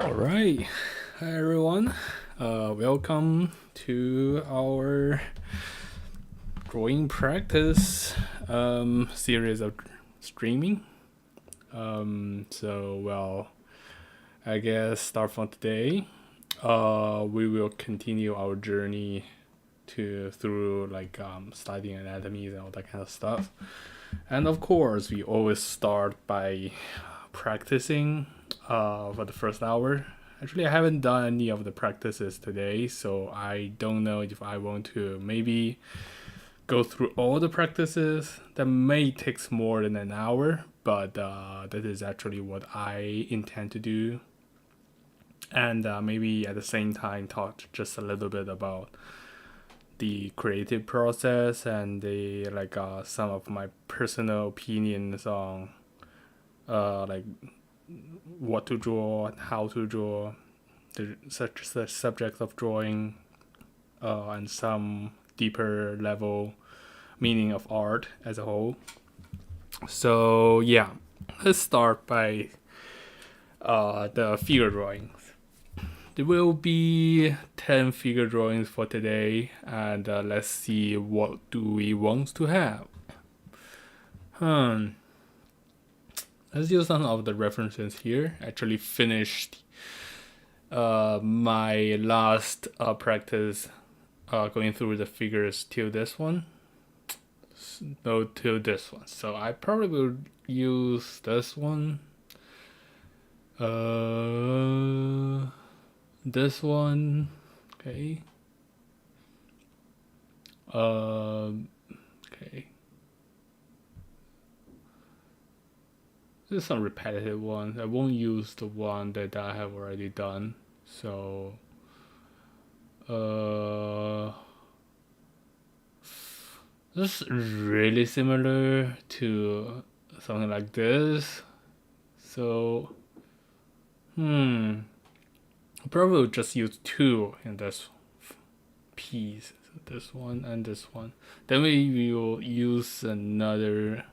All right. Hi, everyone. Welcome to our drawing practice series of streaming. I guess start from today. We will continue our journey through studying anatomies and all that kind of stuff. And of course, we always start by practicing for the first hour. Actually, I haven't done any of the practices today, so I don't know if I want to maybe go through all the practices. That may take more than an hour, but that is actually what I intend to do. And maybe at the same time talk just a little bit about the creative process and the some of my personal opinions on like what to draw and how to draw, such the subject of drawing, and some deeper level meaning of art as a whole. So yeah, let's start by the figure drawings. There will be 10 figure drawings for today, and let's see what do we want to have. Let's use some of the references here. Actually finished my last practice going through the figures till this one. No, till this one. So I probably will use this one. This one. Okay. Okay. There's some repetitive ones. I won't use the one that I have already done. So, this is really similar to something like this. So, I'll probably just use two in this piece. So this one and this one. Then we will use another.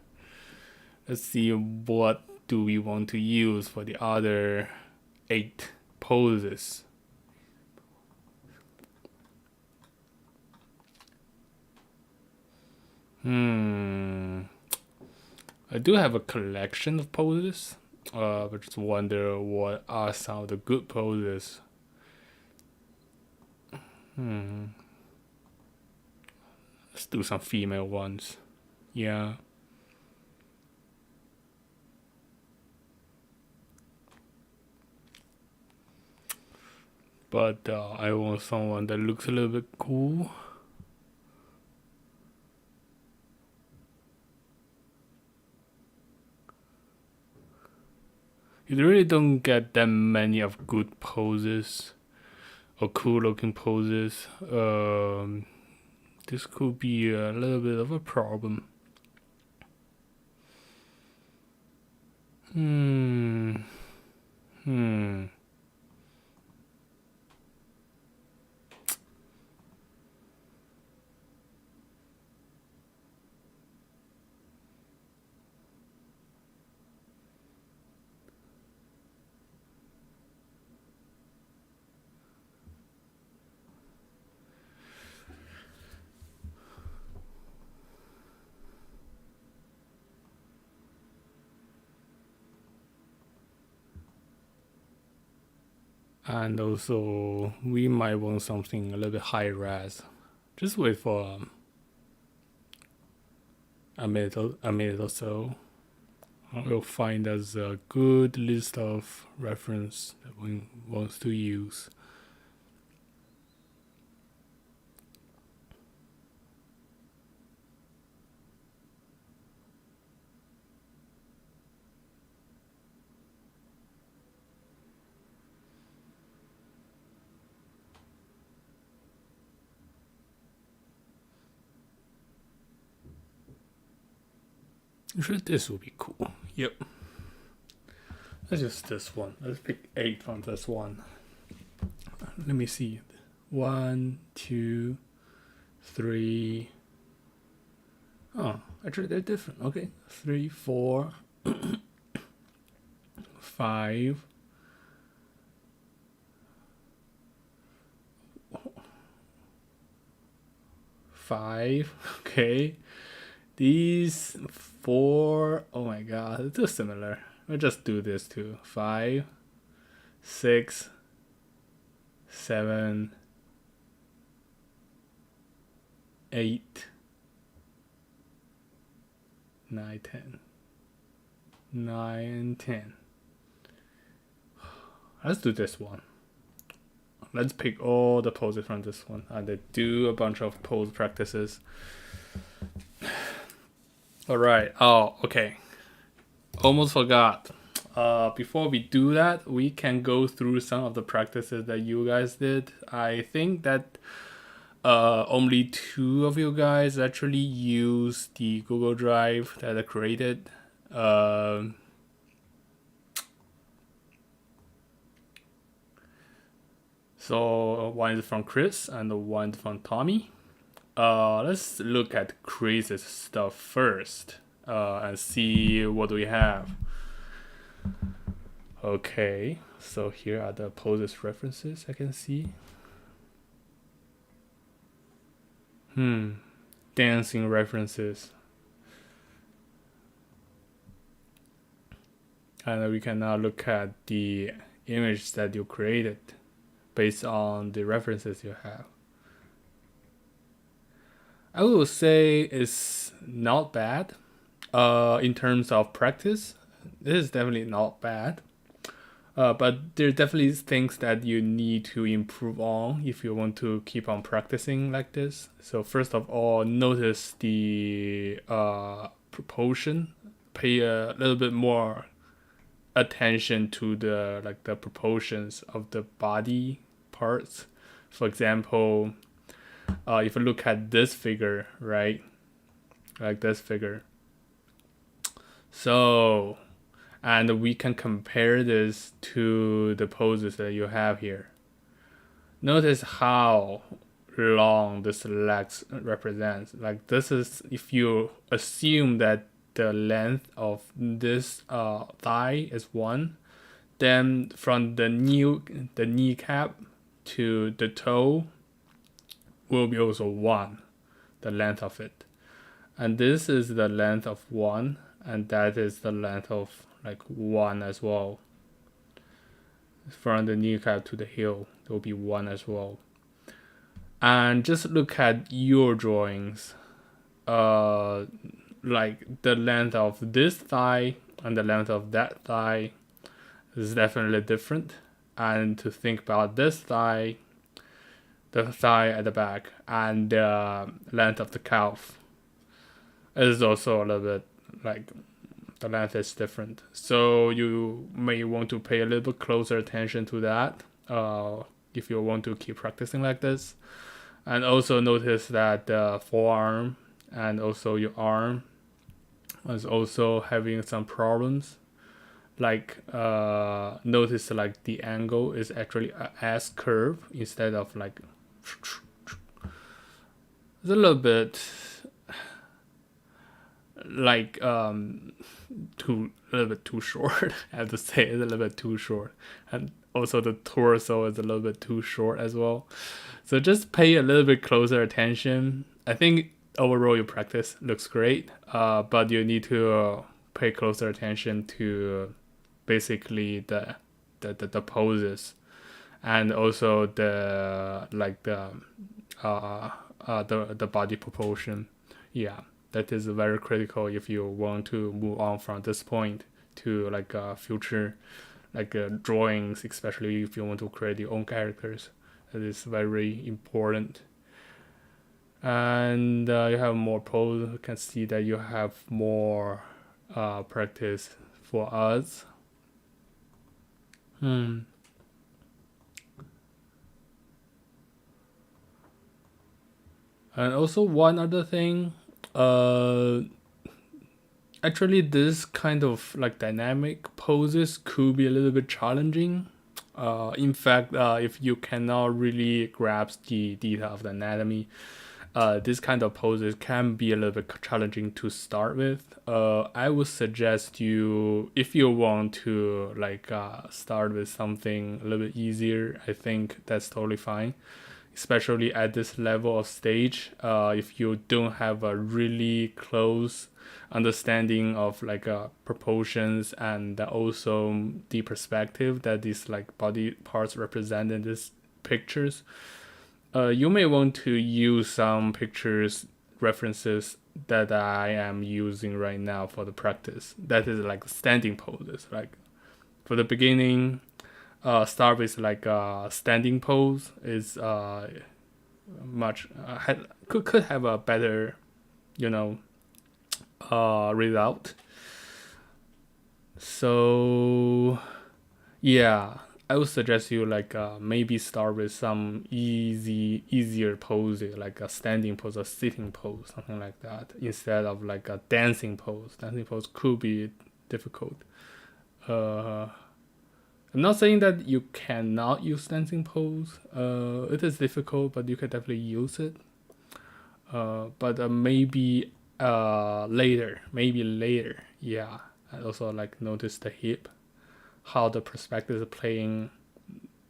Let's see what do we want to use for the other 8 poses. I do have a collection of poses, but just wonder what are some of the good poses. Let's do some female ones. Yeah. But I want someone that looks a little bit cool. You really don't get that many of good poses or cool looking poses. This could be a little bit of a problem. And also, we might want something a little bit high res. Just wait for a minute or so. We'll find us a good list of reference that we want to use. Sure, this will be cool. Yep. Let's use this one. Let's pick 8 from this one. Let me see. 1, 2, 3. Oh, actually they're different. Okay. 3, 4, 5, 5. Okay. These 4, oh my god, it's too similar. We'll just do this too. 5, 6, 7, 8, 9, 10. 9, 10. Let's do this one. Let's pick all the poses from this one and then do a bunch of pose practices. Alright, oh, okay. Almost forgot. Before we do that, we can go through some of the practices that you guys did. I think that only 2 of you guys actually use the Google Drive that I created. So one is from Chris and one from Tommy. Let's look at Chris's stuff first and see what we have. Okay, so here are the poses references I can see. Dancing references. And we can now look at the image that you created based on the references you have. I will say it's not bad. In terms of practice, this is definitely not bad. But there are definitely things that you need to improve on if you want to keep on practicing like this. So first of all, notice the proportion. Pay a little bit more attention to the proportions of the body parts. For example, if you look at this figure, right? Like this figure. So, and we can compare this to the poses that you have here. Notice how long this legs represents. Like this is, if you assume that the length of this thigh is 1, then from the kneecap to the toe will be also 1, the length of it. And this is the length of 1, and that is the length of 1 as well. From the kneecap to the heel, there will be 1 as well. And just look at your drawings. Like the length of this thigh and the length of that thigh is definitely different. And to think about this thigh, the thigh at the back, and the length of the calf is also a little bit the length is different. So you may want to pay a little bit closer attention to that if you want to keep practicing like this. And also notice that the forearm and also your arm is also having some problems. Notice the angle is actually a S curve instead of it's a little bit too short. I have to say it's a little bit too short, and also the torso is a little bit too short as well. So just pay a little bit closer attention. I think overall your practice looks great, but you need to pay closer attention to basically the poses, and also the body proportion. Yeah, that is very critical if you want to move on from this point to future drawings, especially if you want to create your own characters. That is very important. And you have more pose. You can see that you have more practice for us. And also one other thing, actually this kind of dynamic poses could be a little bit challenging. In fact, if you cannot really grasp the detail of the anatomy, this kind of poses can be a little bit challenging to start with. I would suggest you, if you want to start with something a little bit easier, I think that's totally fine. especially at this level of stage, if you don't have a really close understanding of like proportions and also the perspective that these like body parts represent in these pictures, you may want to use some pictures references that I am using right now for the practice. That is like standing poses. Like for the beginning, start with like a standing pose is much could have a better, you know, result. So yeah, I would suggest you like maybe start with some easier poses like a standing pose or sitting pose, something like that, instead of like a dancing pose. Dancing pose could be difficult. I'm not saying that you cannot use dancing pose. It is difficult, but you can definitely use it. But maybe later. Yeah, and also like notice the hip, how the perspective is playing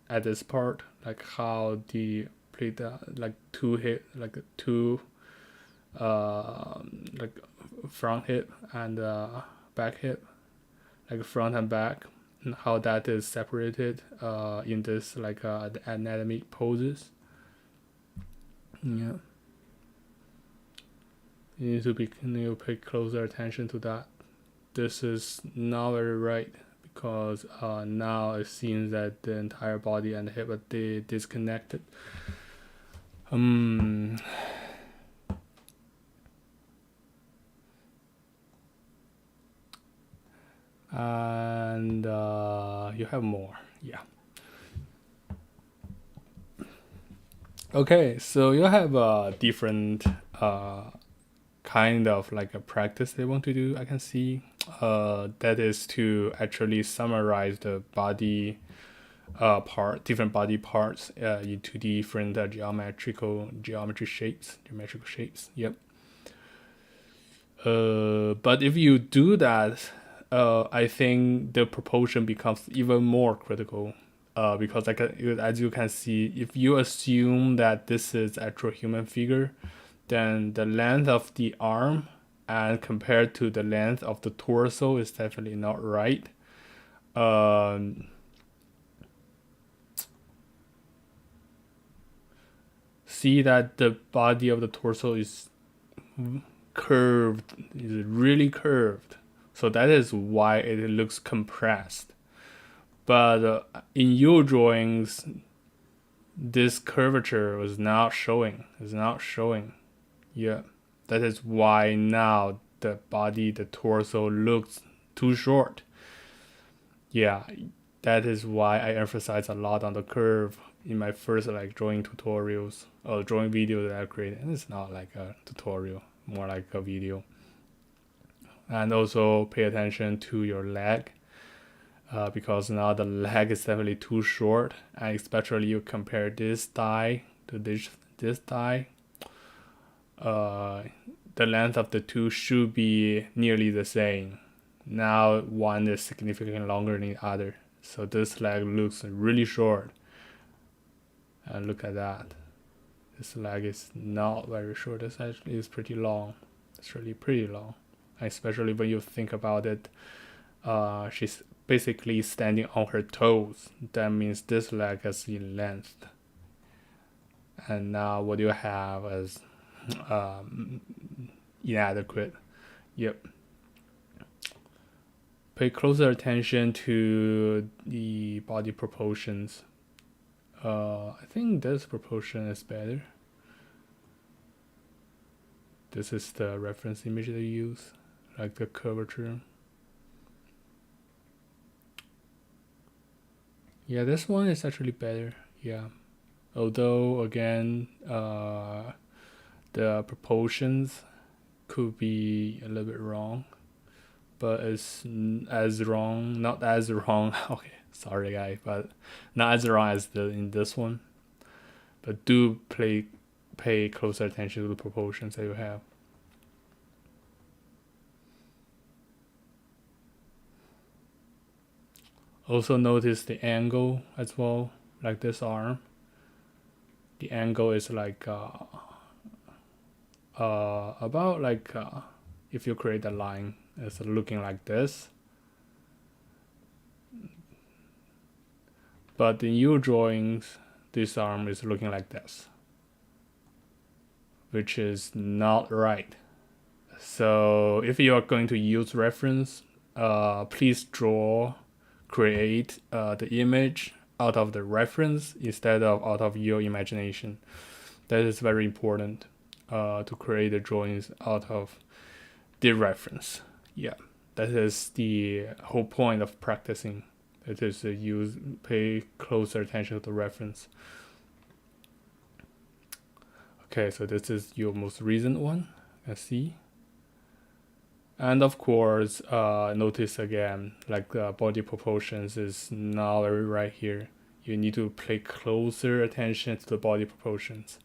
at this part, like how the play the like two hip, like two like front hip and back hip, like front and back, and how that is separated in this like anatomic poses. Yeah, you need to pay closer attention to that. This is not very right because now it seems that the entire body and the hip are disconnected. And you have more, yeah. Okay, so you have a different kind of like a practice they want to do. I can see that is to actually summarize the body different body parts into different geometrical shapes. Yep. But if you do that, I think the proportion becomes even more critical. Because like as you can see, if you assume that this is actual human figure, then the length of the arm and compared to the length of the torso is definitely not right. See that the body of the torso is curved, is really curved. So that is why it looks compressed. But in your drawings, this curvature was not showing. It's not showing. Yeah, that is why now the body, the torso looks too short. Yeah, that is why I emphasize a lot on the curve in my first like drawing tutorials or drawing videos that I created. And it's not like a tutorial, more like a video. And also pay attention to your leg. Because now the leg is definitely too short, and especially you compare this thigh to this thigh, the length of the two should be nearly the same. Now one is significantly longer than the other, so this leg looks really short. And look at that, this leg is not very short. This actually is pretty long. It's really pretty long, especially when you think about it. She's basically standing on her toes. That means this leg is in length. And now what you have is inadequate. Yep. Pay closer attention to the body proportions. I think this proportion is better. This is the reference image they use, like the curvature. Yeah, this one is actually better. Yeah, although again, the proportions could be a little bit wrong, but it's as wrong, not as wrong. Okay, sorry guys, but not as wrong as in this one. But do pay closer attention to the proportions that you have. Also notice the angle as well, like this arm. the angle is like about like if you create a line, it's looking like this. But in your drawings, this arm is looking like this, which is not right. So if you are going to use reference, please create the image out of the reference instead of out of your imagination. That is very important to create the drawings out of the reference. Yeah, that is the whole point of practicing. It is pay closer attention to the reference. Okay, so this is your most recent one. Let's see. And of course, notice again, like the body proportions is not very right here. You need to pay closer attention to the body proportions.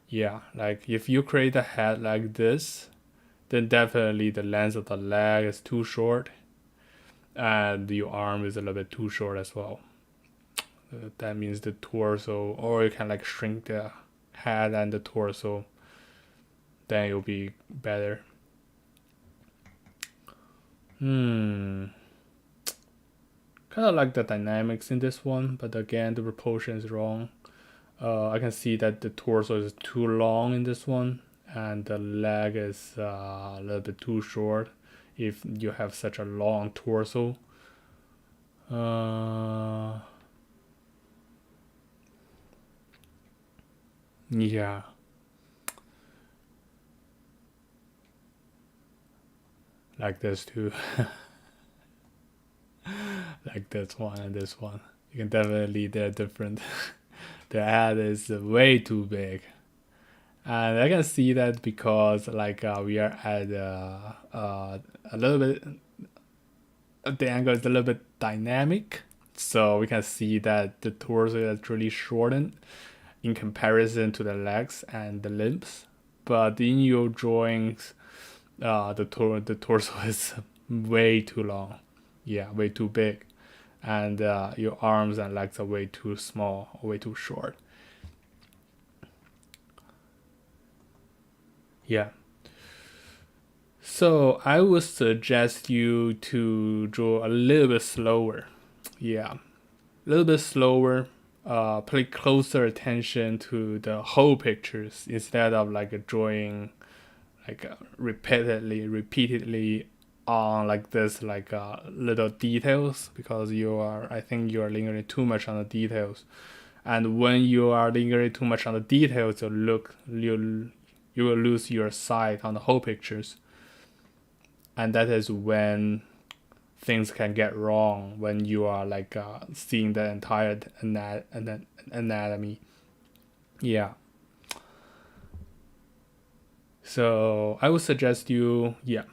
Yeah, like if you create a head like this, then definitely the length of the leg is too short, and your arm is a little bit too short as well. That means the torso, or you can like shrink the head and the torso, then it'll be better. Kind of like the dynamics in this one, but again the proportion is wrong. I can see that the torso is too long in this one, and the leg is a little bit too short if you have such a long torso. Yeah. Like this too. Like this one and this one. You can definitely, they're different. The head is way too big. And I can see that because like we are at a little bit, the angle is a little bit dynamic. So we can see that the torso is actually shortened in comparison to the legs and the limbs. But in your drawings, the torso is way too long. Yeah, way too big. And your arms and legs are way too small, way too short. Yeah. So I would suggest you to draw a little bit slower. Yeah, a little bit slower. Pay closer attention to the whole pictures instead of like drawing like repeatedly on like this like little details, because I think you are lingering too much on the details. And when you are lingering too much on the details, you will lose your sight on the whole pictures, and that is when things can get wrong, when you are like seeing the entire anatomy. Yeah. So I would suggest you, yeah.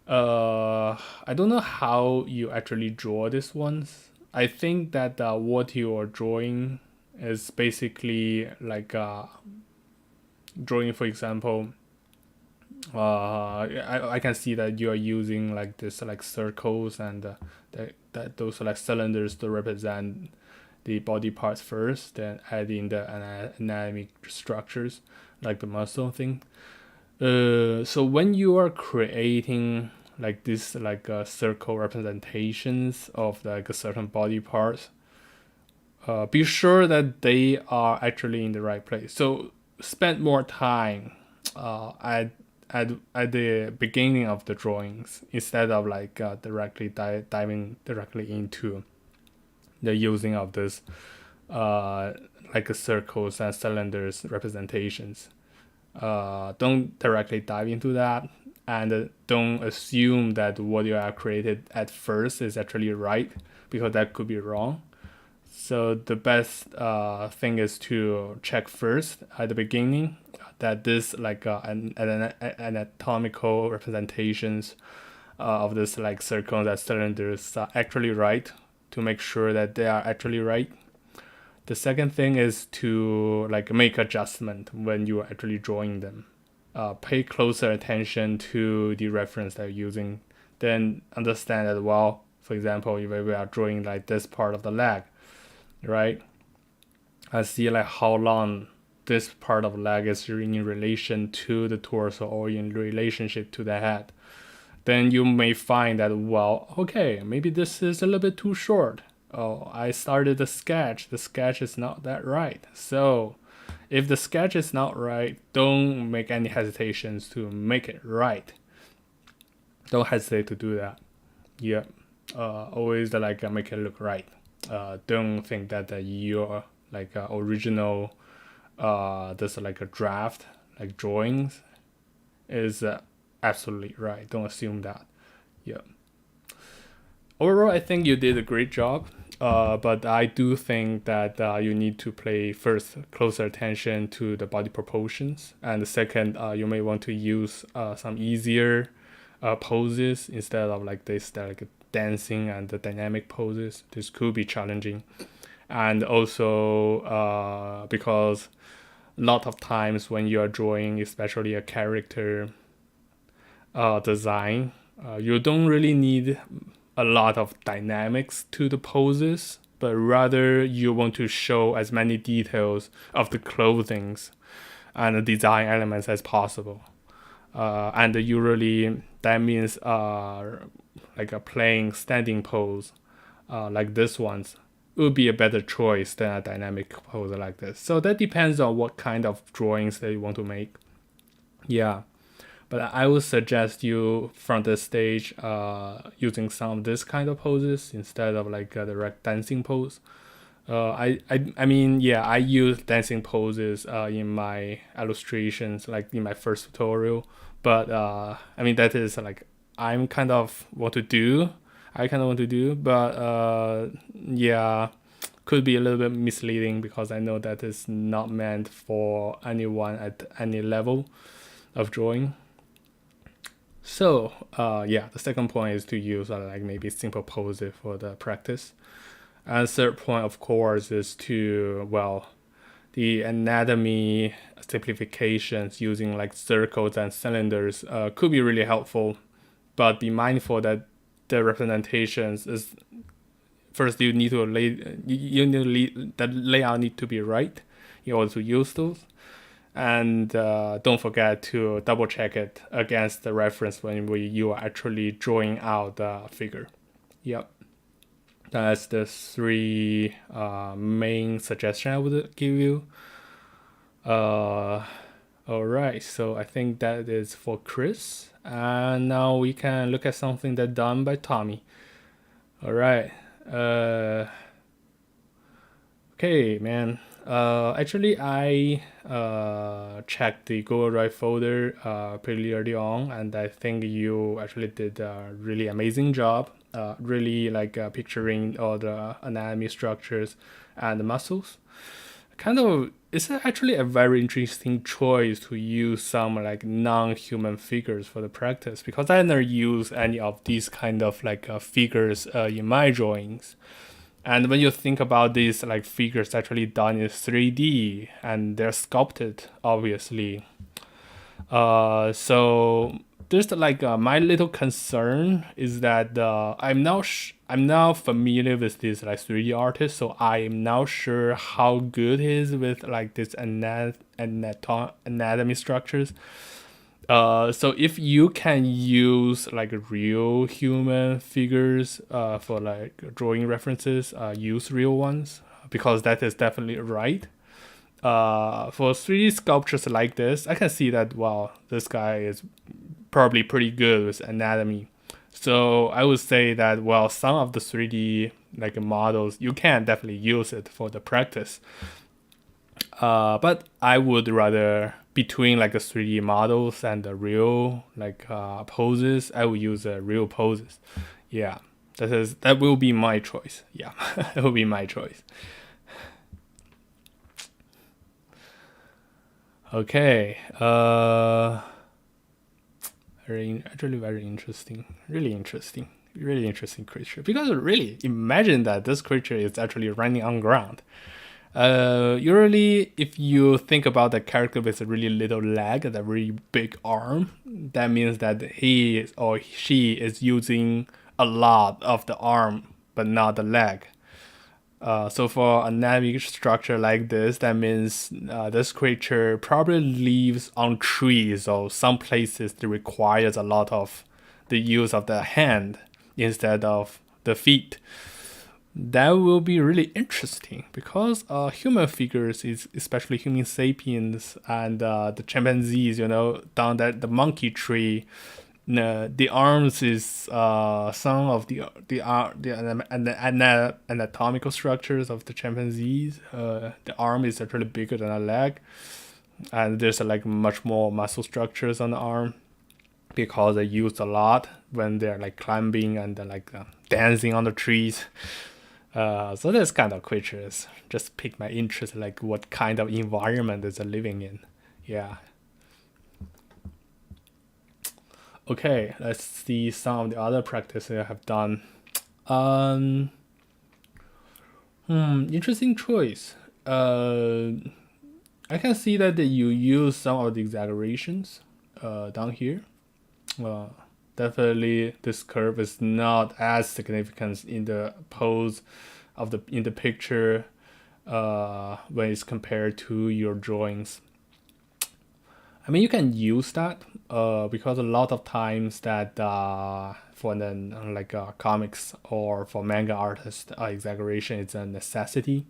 I don't know how you actually draw these ones. I think that what you are drawing is basically like drawing, for example, I can see that you are using like this like circles and that those like cylinders to represent the body parts first, then adding the anatomic structures like the muscle thing. So when you are creating like this like circle representations of like a certain body parts, be sure that they are actually in the right place. So spend more time at the beginning of the drawings instead of like directly diving directly into the using of this like circles and cylinders representations. Don't directly dive into that, and don't assume that what you have created at first is actually right, because that could be wrong. So the best thing is to check first at the beginning that this like an anatomical representations of this like circles and cylinders are actually right, to make sure that they are actually right. The second thing is to like make adjustment when you are actually drawing them. Pay closer attention to the reference that you're using. Then understand that, well, for example, if we are drawing like this part of the leg, right? and see like how long this part of leg is in relation to the torso or in relationship to the head. Then you may find that, well, okay, maybe this is a little bit too short. Oh, I started the sketch is not that right. So if the sketch is not right, don't make any hesitations to make it right. Don't hesitate to do that. Yeah, always like make it look right. Don't think that your like original this like a draft like drawings is absolutely right. Don't assume that. Yeah. Overall, I think you did a great job. But I do think that you need to pay first closer attention to the body proportions, and the second, you may want to use some easier poses instead of like this like dancing and the dynamic poses. This could be challenging, and also because a lot of times when you are drawing, especially a character design, you don't really need a lot of dynamics to the poses, but rather you want to show as many details of the clothings and the design elements as possible. And usually that means like a plain standing pose like this one's would be a better choice than a dynamic pose like this. So that depends on what kind of drawings that you want to make. Yeah. But I would suggest you from this stage using some of this kind of poses instead of like the direct dancing pose. I mean, yeah, I use dancing poses in my illustrations, like in my first tutorial. But I mean, that is like I'm kind of what to do. I kind of want to do, but yeah, could be a little bit misleading because I know that is not meant for anyone at any level of drawing. So yeah, the second point is to use like maybe simple poses for the practice. And third point, of course, is to, well, the anatomy simplifications using like circles and cylinders could be really helpful, but be mindful that the representations is first you need to the layout need to be right in order to use those. And don't forget to double check it against the reference when you are actually drawing out the figure. Yep. That's the three main suggestions I would give you. All right, so I think that is for Chris. And now we can look at something that's done by Tommy. All right. Okay, man. Actually, I checked the Google Drive folder pretty early on, and I think you actually did a really amazing job. Really like picturing all the anatomy structures and the muscles. Kind of, it's actually a very interesting choice to use some like non-human figures for the practice because I never use any of these kind of like figures in my drawings. And when you think about these like figures actually done in 3D and they're sculpted, obviously. So there's like my little concern is that I'm now familiar with this like 3D artist, so I am now sure how good he is with like this anatomy structures. So if you can use like real human figures for like drawing references, use real ones because that is definitely right. For 3D sculptures like this, I can see that wow, this guy is probably pretty good with anatomy. So I would say that well, some of the 3D like models you can definitely use it for the practice. But I would rather between like the 3D models and the real like poses, I will use real poses. Yeah, that will be my choice. Yeah, that will be my choice. Okay. Very interesting. Really interesting. Really interesting creature. Because really, imagine that this creature is actually running on ground. Usually, if you think about the character with a really little leg and a really big arm, that means that he or she is using a lot of the arm, but not the leg. So for a dynamic structure like this, that means this creature probably lives on trees, or some places that requires a lot of the use of the hand instead of the feet. That will be really interesting because human figures, is especially human sapiens and the chimpanzees, down that the monkey tree, the arms is some of the anatomical structures of the chimpanzees. The arm is actually bigger than a leg, and there's like much more muscle structures on the arm because they use a lot when they're like climbing and dancing on the trees. So this kind of creatures just pique my interest, like what kind of environment is it living in. Yeah. Okay, let's see some of the other practices I have done. Um, Interesting choice. I can see that you use some of the exaggerations down here. Uh, Definitely, this curve is not as significant in the pose of the in the picture when it's compared to your drawings. I mean, you can use that because a lot of times that for the comics or for manga artists, exaggeration is a necessity.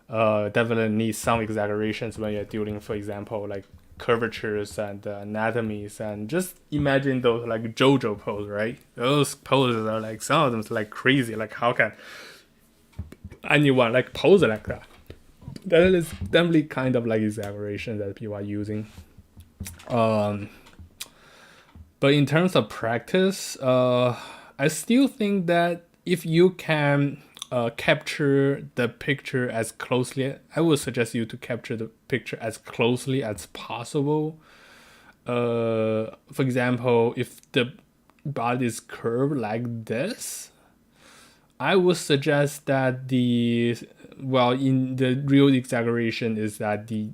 Definitely need some exaggerations when you're dealing, for example, like curvatures and anatomies, and just imagine those like JoJo pose, right? Those poses are like some of them is like crazy. Like how can anyone like pose like that? That is definitely kind of like exaggeration that people are using. Um, but in terms of practice, I still think that if you can capture the picture as closely, I would suggest you to capture the picture as closely as possible. For example, if the body is curved like this, I would suggest that in the real exaggeration is that the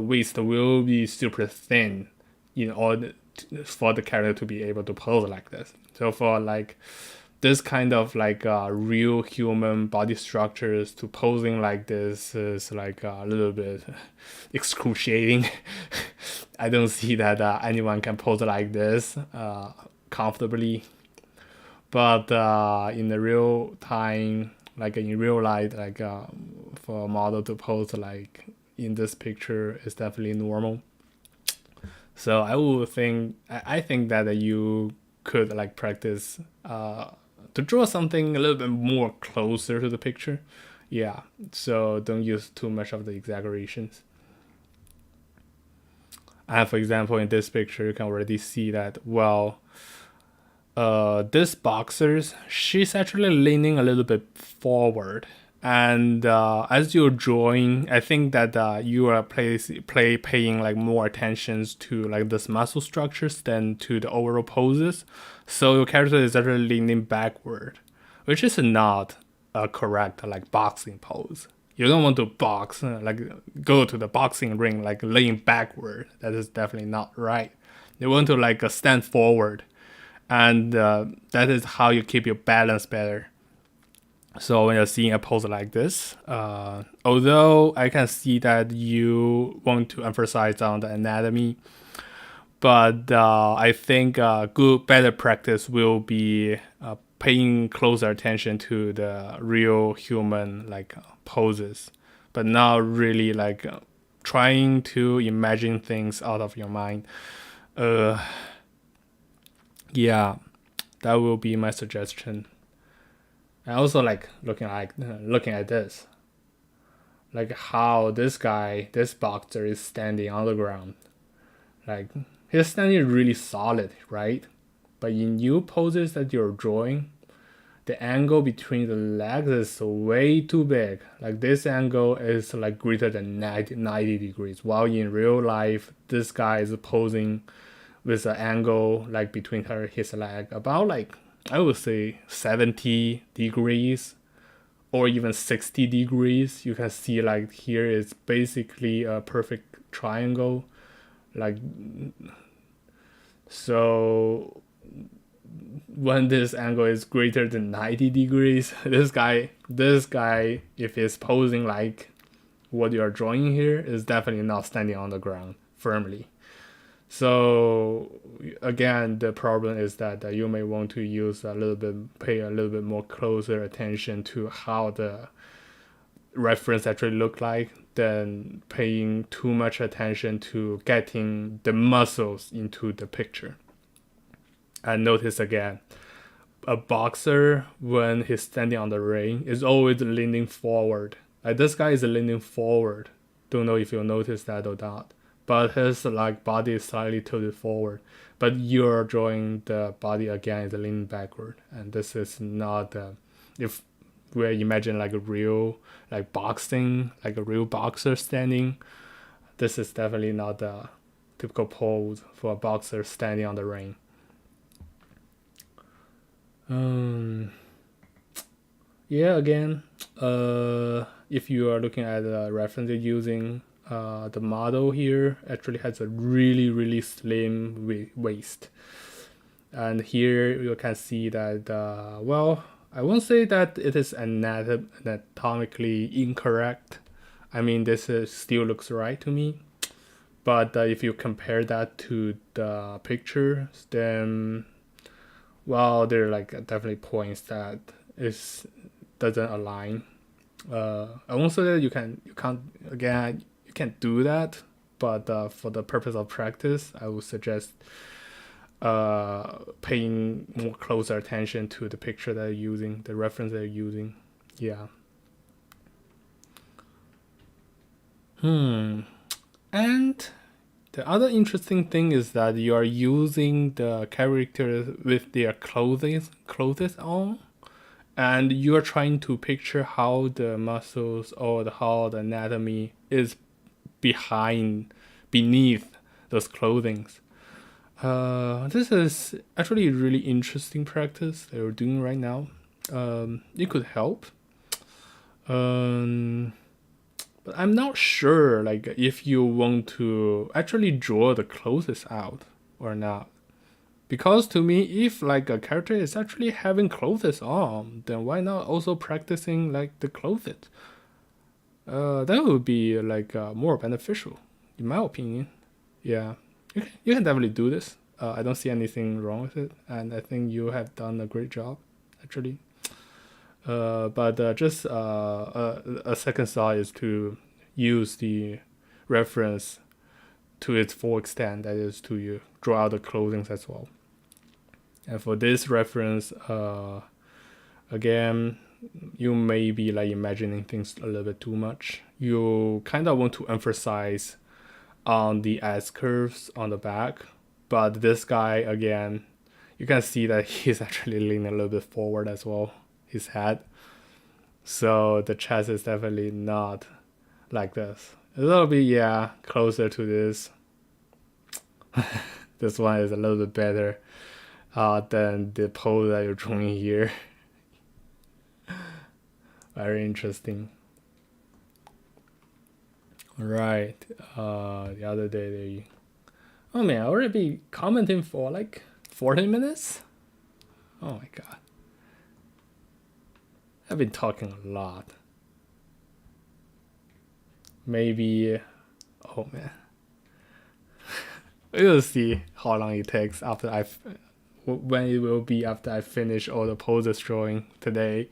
waist will be super thin in order for the character to be able to pose like this. So for like this kind of real human body structures, to posing like this is like a little bit excruciating. I don't see that anyone can pose like this comfortably. But in the real time, like in real life, for a model to pose like in this picture is definitely normal. So I think that you could like practice to draw something a little bit more closer to the picture. Yeah. So don't use too much of the exaggerations. And for example, in this picture, you can already see that, this boxers, she's actually leaning a little bit forward. And as you're drawing, I think that you are paying like more attention to like this muscle structures than to the overall poses. So your character is actually leaning backward, which is not a correct like boxing pose. You don't want to box like go to the boxing ring like lean backward. That is definitely not right. You want to like stand forward, and that is how you keep your balance better. So when you're seeing a pose like this, although I can see that you want to emphasize on the anatomy, but I think better practice will be paying closer attention to the real human poses, but not really trying to imagine things out of your mind. Uh, yeah, that will be my suggestion. And also looking at this, like how this boxer is standing on the ground. Like he's standing really solid, right? But in new poses that you're drawing, the angle between the legs is way too big. Like this angle is like greater than 90 degrees. While in real life, this guy is posing with an angle like between his leg about I would say 70 degrees or even 60 degrees. You can see like here is basically a perfect triangle. Like so when this angle is greater than 90 degrees, this guy, if he's posing like what you are drawing here, is definitely not standing on the ground firmly. So again, the problem is that you may want to pay a little bit more closer attention to how the reference actually look like than paying too much attention to getting the muscles into the picture. And notice again, a boxer, when he's standing on the ring, is always leaning forward. Like this guy is leaning forward. Don't know if you'll notice that or not. But his like body is slightly tilted forward. But you're drawing the body again is leaning backward. And this is not if we imagine like a real like boxing, like a real boxer standing, this is definitely not the typical pose for a boxer standing on the ring. Yeah, again, if you are looking at the reference you're using, the model here actually has a really slim waist. And here you can see that, well, I won't say that it is anatomically incorrect. I mean, this still looks right to me. But if you compare that to the picture, then, well, there are like definitely points that doesn't align. I won't say that you can't do that, but for the purpose of practice, I would suggest paying more closer attention to the picture that you're using, the reference that you're using. Yeah. And the other interesting thing is that you are using the characters with their clothes on, and you are trying to picture how the muscles or how the anatomy is beneath those clothing. This is actually a really interesting practice that we're doing right now. It could help. But I'm not sure like if you want to actually draw the clothes out or not. Because to me, if like a character is actually having clothes on, then why not also practicing like the clothes? That would be like more beneficial, in my opinion. Yeah, you can definitely do this. I don't see anything wrong with it, and I think you have done a great job, actually. But just a second thought is to use the reference to its full extent, that is to you draw out the clothing as well. And for this reference, again, you may be like imagining things a little bit too much. You kind of want to emphasize on the S curves on the back, but this guy, again, you can see that he's actually leaning a little bit forward as well, his head. So the chest is definitely not like this. A little bit, yeah, closer to this. This one is a little bit better than the pose that you're drawing here. Very interesting. Alright, the other day oh man, I already been commenting for like 40 minutes? Oh my god. I've been talking a lot. Maybe, oh man. We'll see how long it takes when it will be after I finish all the poses drawing today.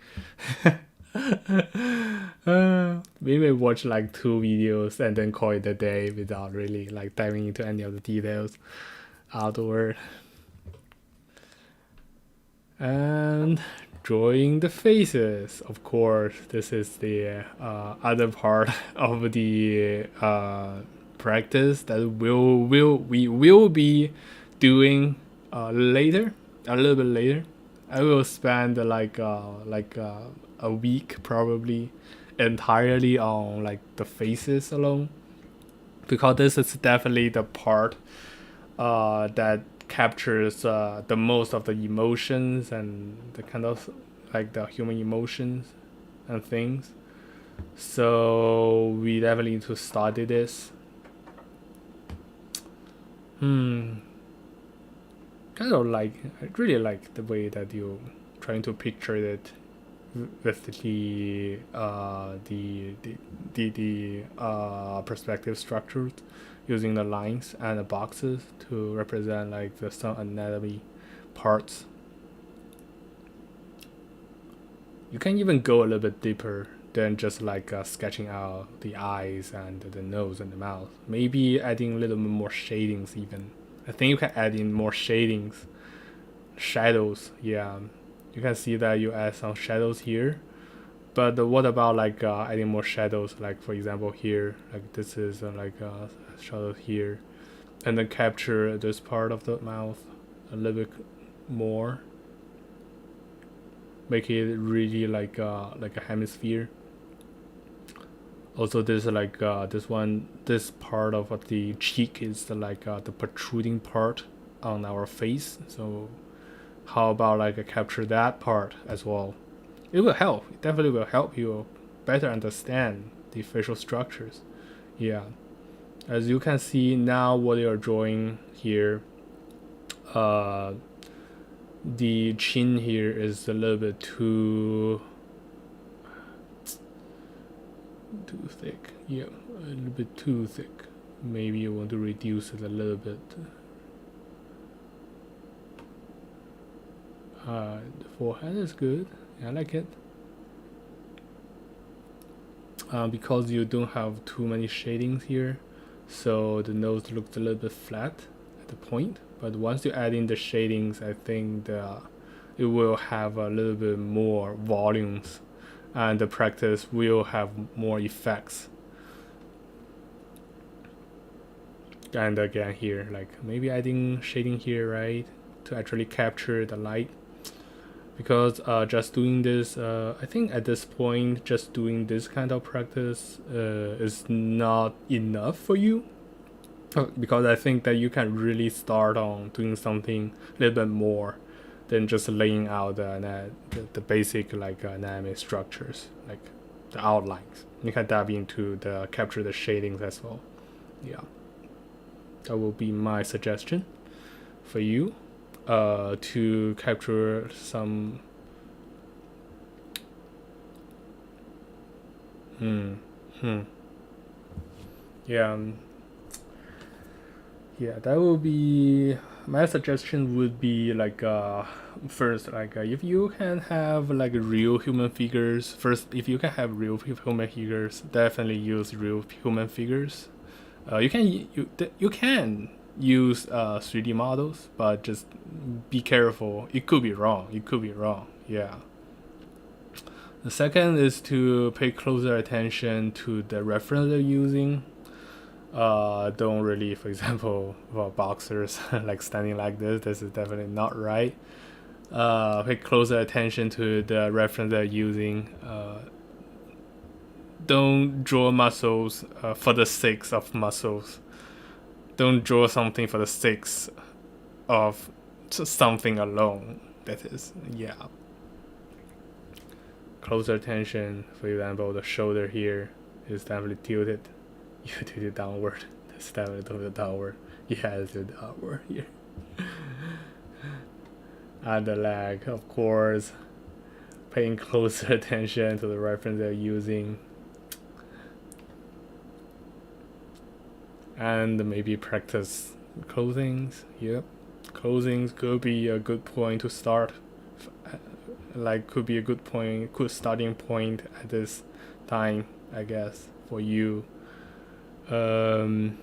We may watch like 2 videos and then call it a day without really like diving into any of the details afterward. And drawing the faces, of course, this is the other part of the practice that we will be doing a little bit later. I will spend like a week probably entirely on like the faces alone, because this is definitely the part that captures the most of the emotions and the kind of like the human emotions and things. So we definitely need to study this. kind of like, I really like the way that you trying to picture it with the perspective structures, using the lines and the boxes to represent like some anatomy parts. You can even go a little bit deeper than just like sketching out the eyes and the nose and the mouth. Maybe adding a little bit more shadings even. I think you can add in more shadings, shadows. Yeah, you can see that you add some shadows here. But what about like adding more shadows? Like for example here, like this is like a shadow here, and then capture this part of the mouth a little bit more. Make it really like a hemisphere. Also, there's like this part of the cheek is like the protruding part on our face. So, how about like capture that part as well? It will help. It definitely will help you better understand the facial structures. Yeah, as you can see now, what you're drawing here, the chin here is a little bit too thick. Yeah, a little bit too thick. Maybe you want to reduce it a little bit. The forehead is good. I like it. Because you don't have too many shadings here, so the nose looks a little bit flat at the point. But once you add in the shadings, I think it will have a little bit more volumes, and the practice will have more effects. And again here, like maybe adding shading here, right, to actually capture the light. Because just doing this, I think at this point, just doing this kind of practice is not enough for you. Because I think that you can really start on doing something a little bit more than just laying out the basic like anatomy structures, like the outlines. You can dive into the capture the shadings as well. Yeah, that will be my suggestion for you. To capture some yeah, that will be my suggestion. Would be like first, like if you can have like real human figures first, if you can have real human figures, definitely use real human figures. You can use 3D models, but just be careful. It could be wrong. Yeah. The second is to pay closer attention to the reference they're using. Don't really, for example, for boxers like standing like this is definitely not right. Pay closer attention to the reference they're using. Don't draw muscles for the sake of muscles. Don't draw something for the sake of something alone. That is, yeah. Closer attention, for example, the shoulder here is definitely tilted. You tilt it downward. That's definitely tilted downward. Yeah, it's tilted downward here. And the leg, of course. Paying closer attention to the reference they're using. And maybe practice closings. Yep, closings could be a good point to start. Like could be a good starting point at this time, I guess, for you. A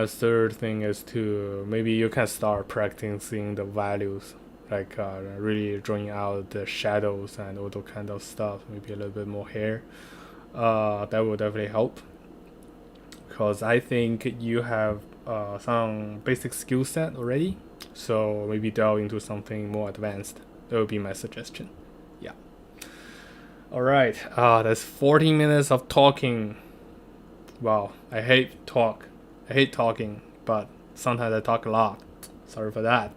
third thing is to maybe you can start practicing the values, like really drawing out the shadows and all those kind of stuff. Maybe a little bit more hair. That will definitely help. Because I think you have some basic skill set already, so maybe delve into something more advanced. That would be my suggestion. Yeah. All right. That's 40 minutes of talking. Wow, I hate talking, but sometimes I talk a lot. Sorry for that.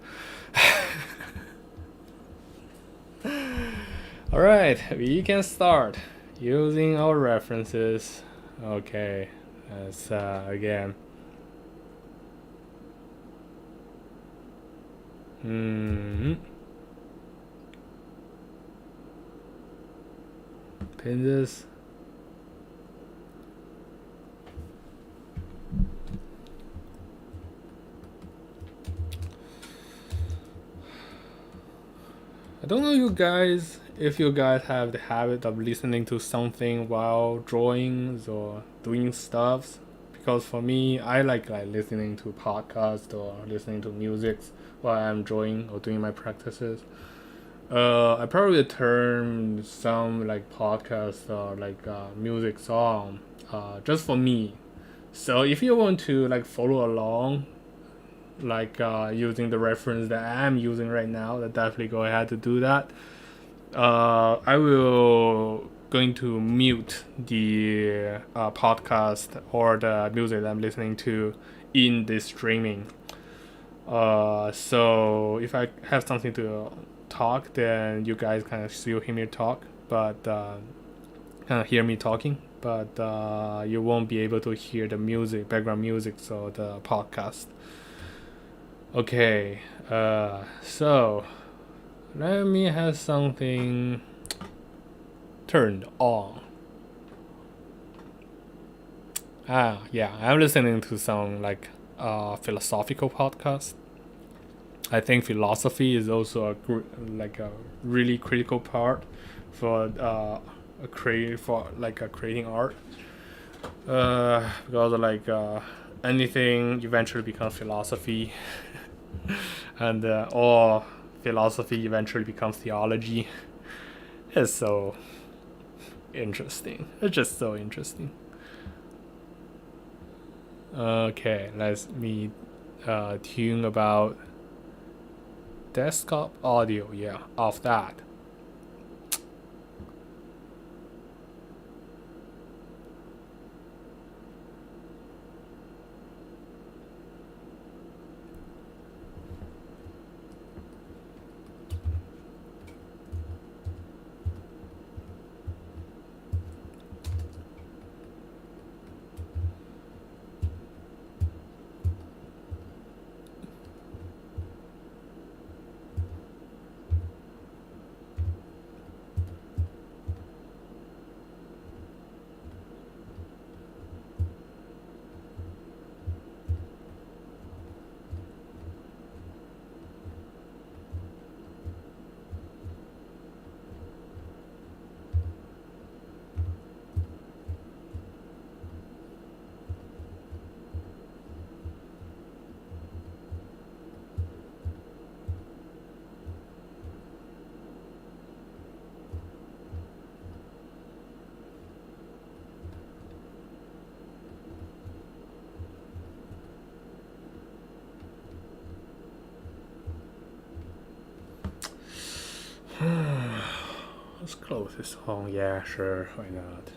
All right, we can start using our references. Okay. Again, Mm-hmm. Pin this. I don't know you guys if you guys have the habit of listening to something while drawings or doing stuffs. Because for me, I like listening to podcasts or listening to music while I'm drawing or doing my practices. I probably turn some like podcast or like music song just for me. So if you want to like follow along, like using the reference that I'm using right now, then definitely go ahead to do that. I will going to mute the podcast or the music that I'm listening to in this streaming. So if I have something to talk, then you guys kind of still hear me talk, but kind of hear me talking, but you won't be able to hear the music, background music, so the podcast. Okay, so let me have something turned on. Yeah, I'm listening to some like philosophical podcast. I think philosophy is also like a really critical part for creating art. Because anything eventually becomes philosophy, and or philosophy eventually becomes theology. It's so interesting. It's just so interesting. Okay, let's me tune about desktop audio. Yeah, off that. Let's close this song. Yeah, sure. Why not?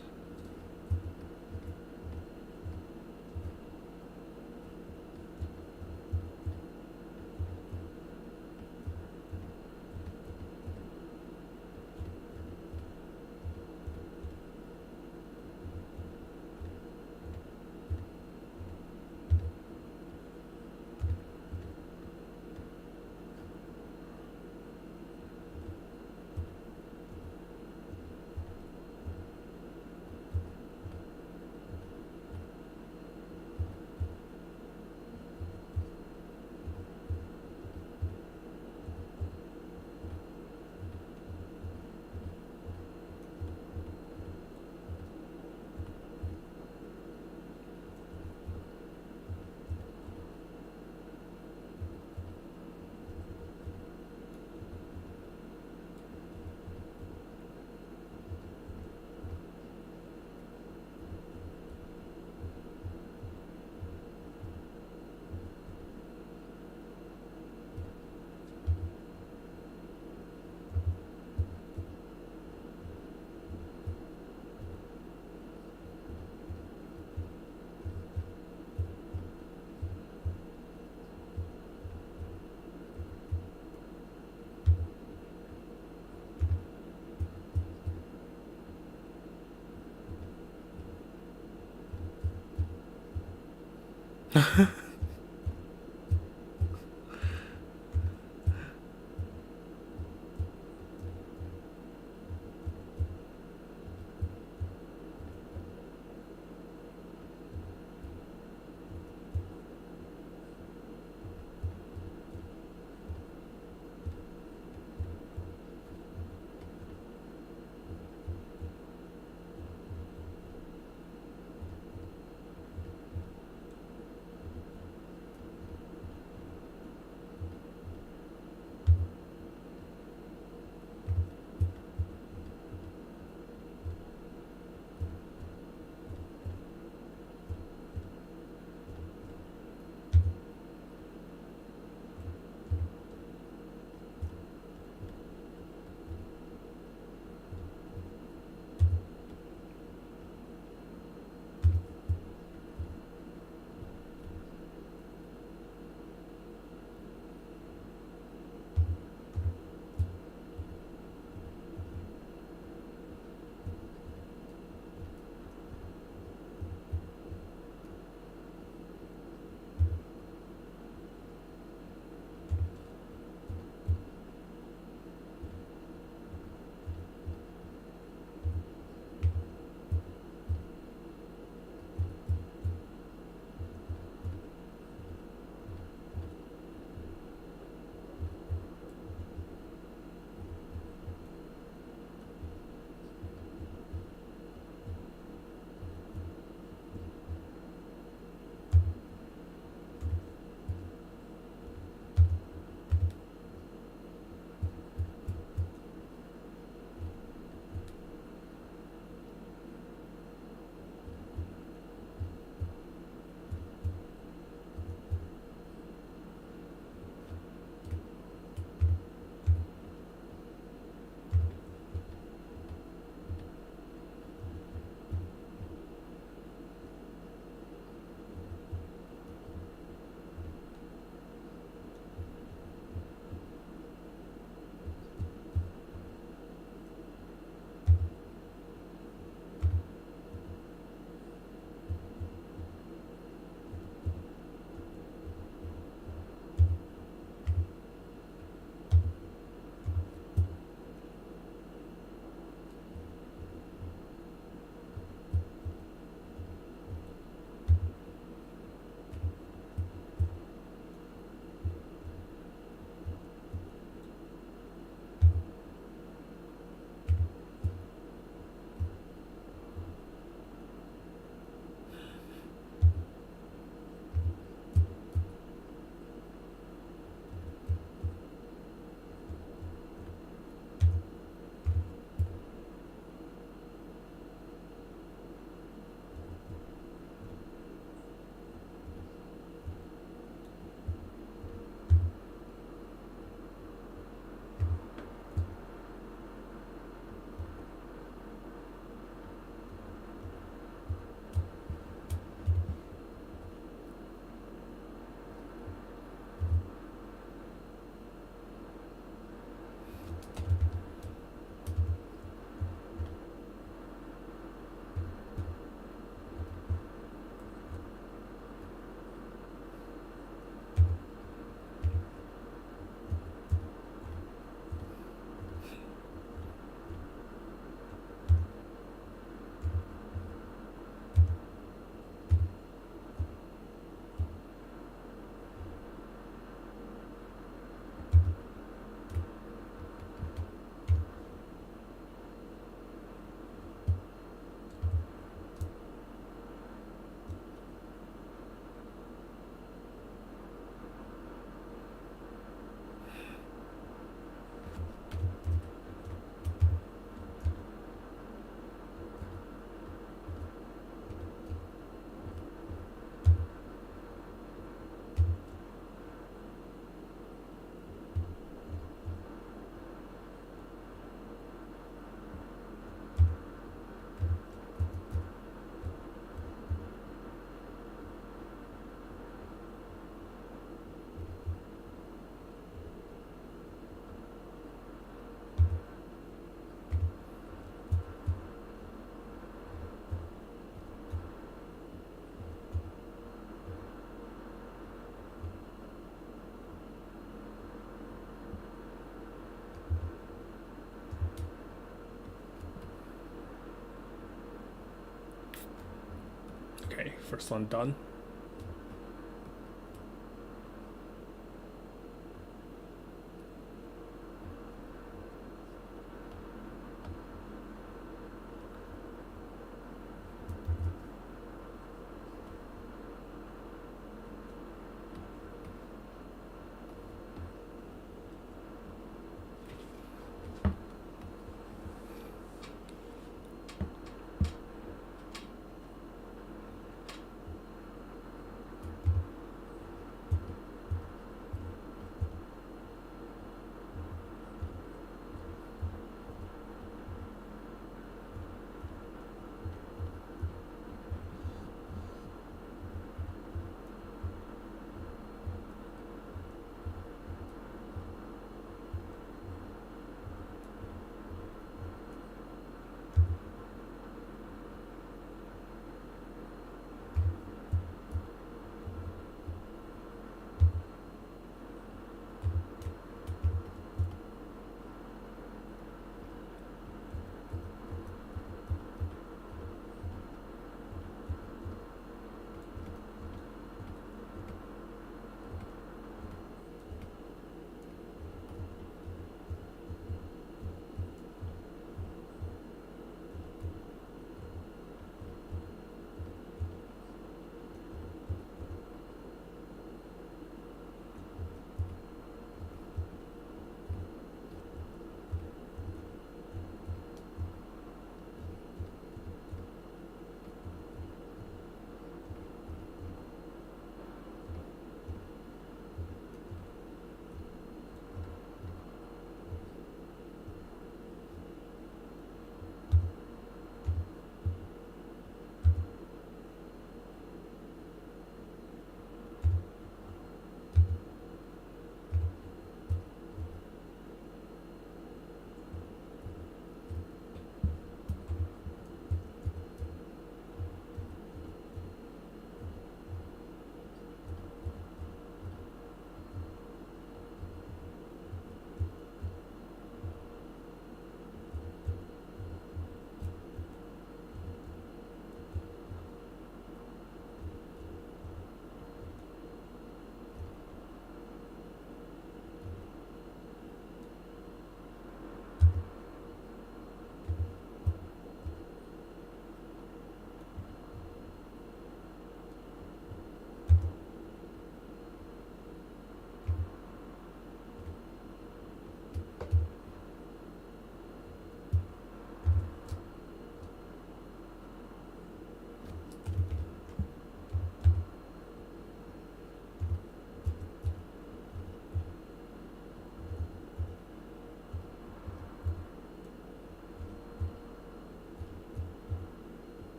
first one done.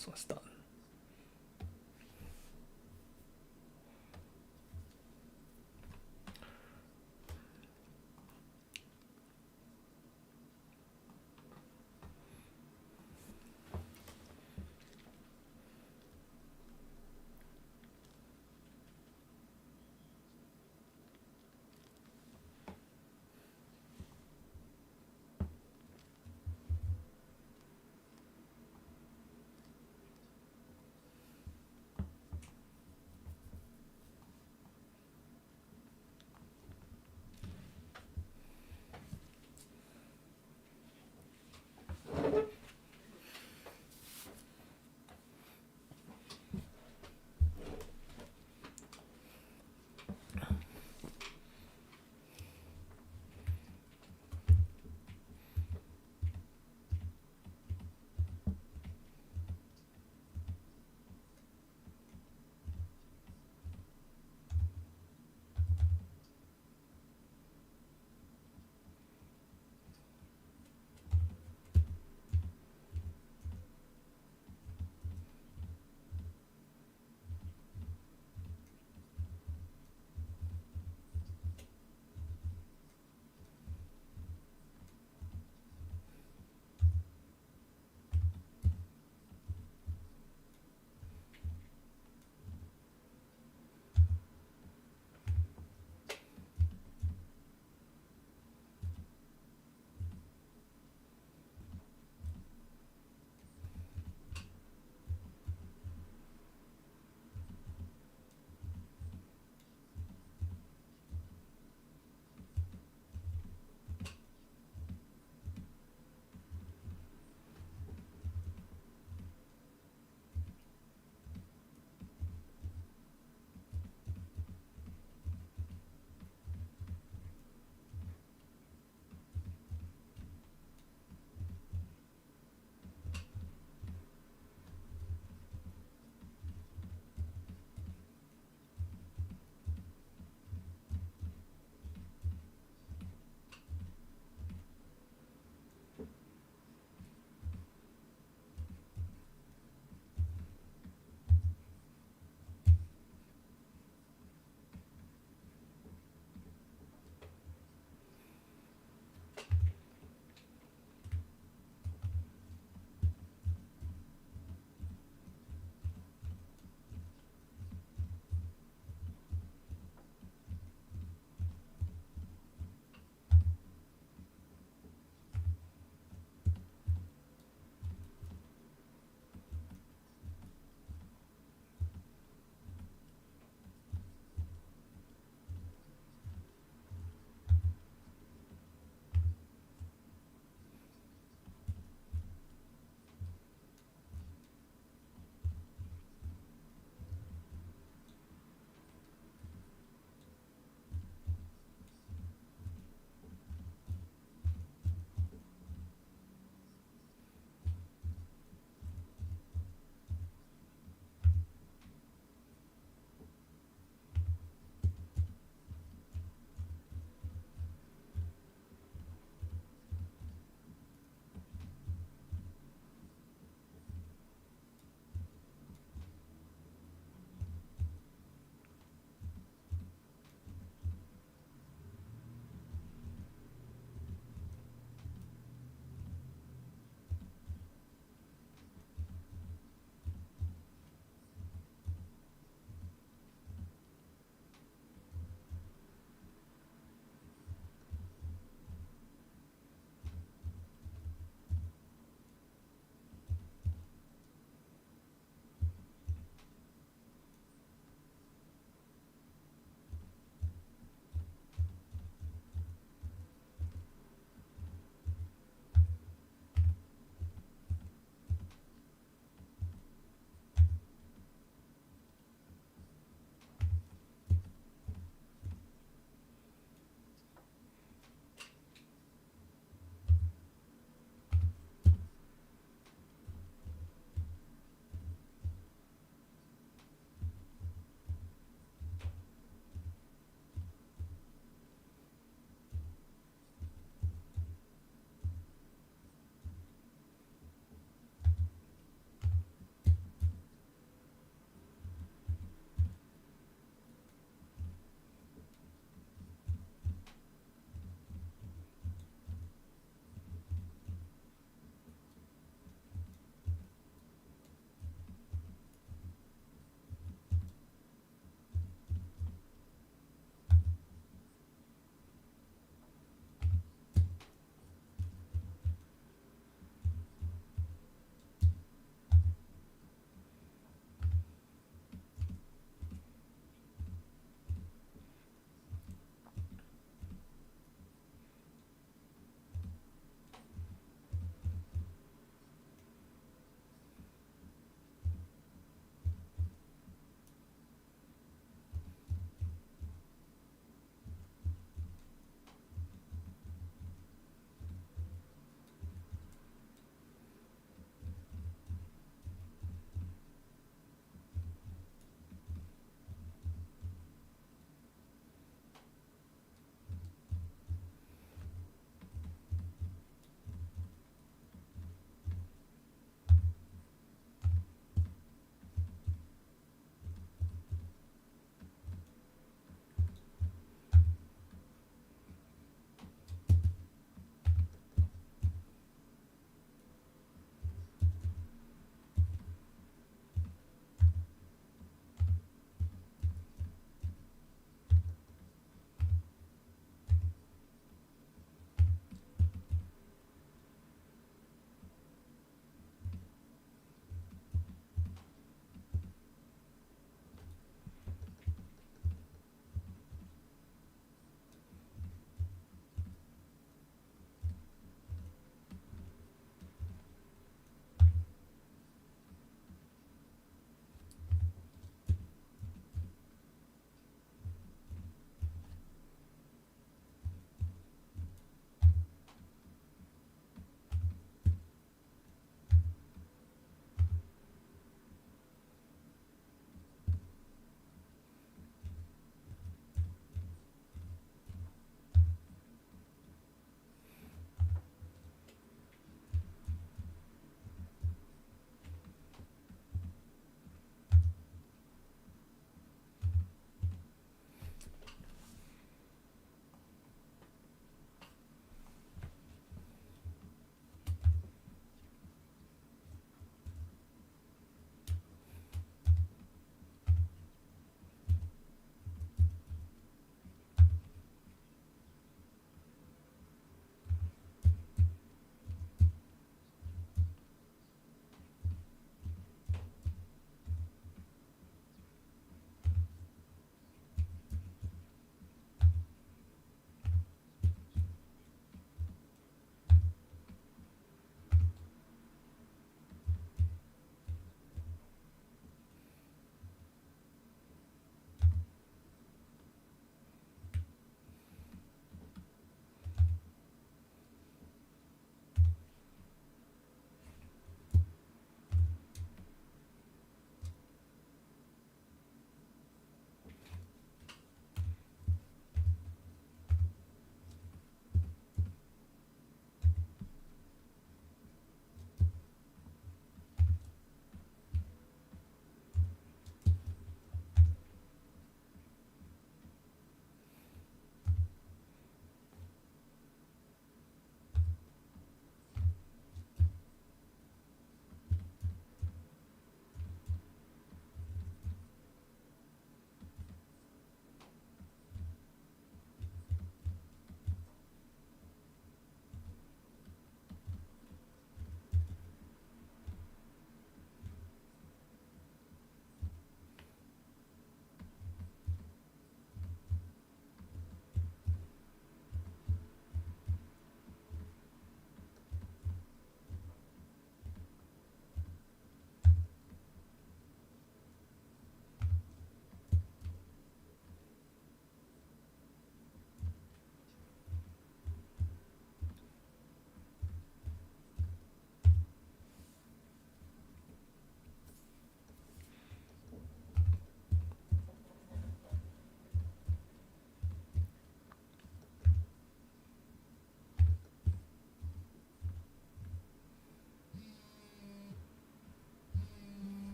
this one's done.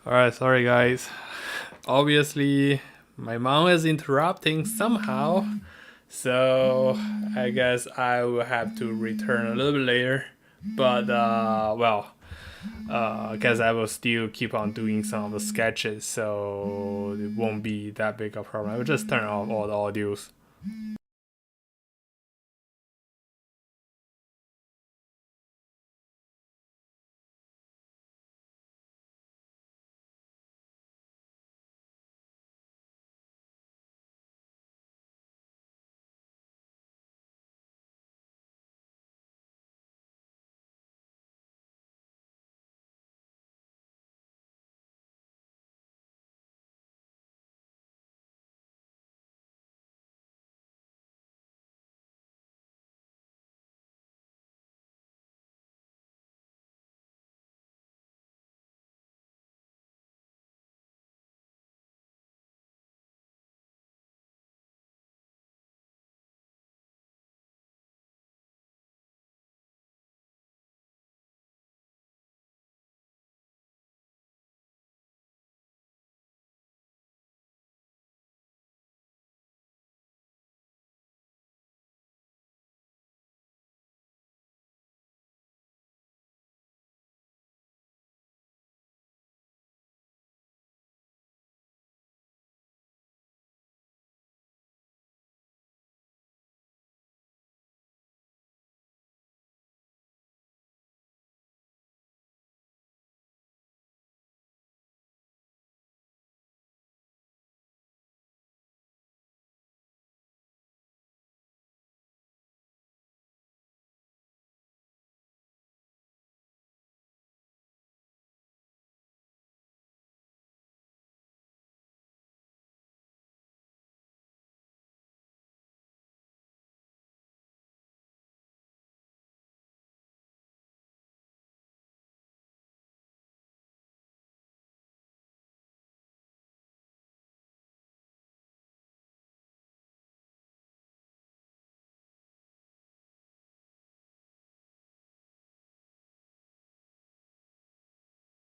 Alright, sorry guys. Obviously, my mom is interrupting somehow, so I guess I will have to return a little bit later. But, I guess I will still keep on doing some of the sketches, so it won't be that big a problem. I will just turn off all the audios.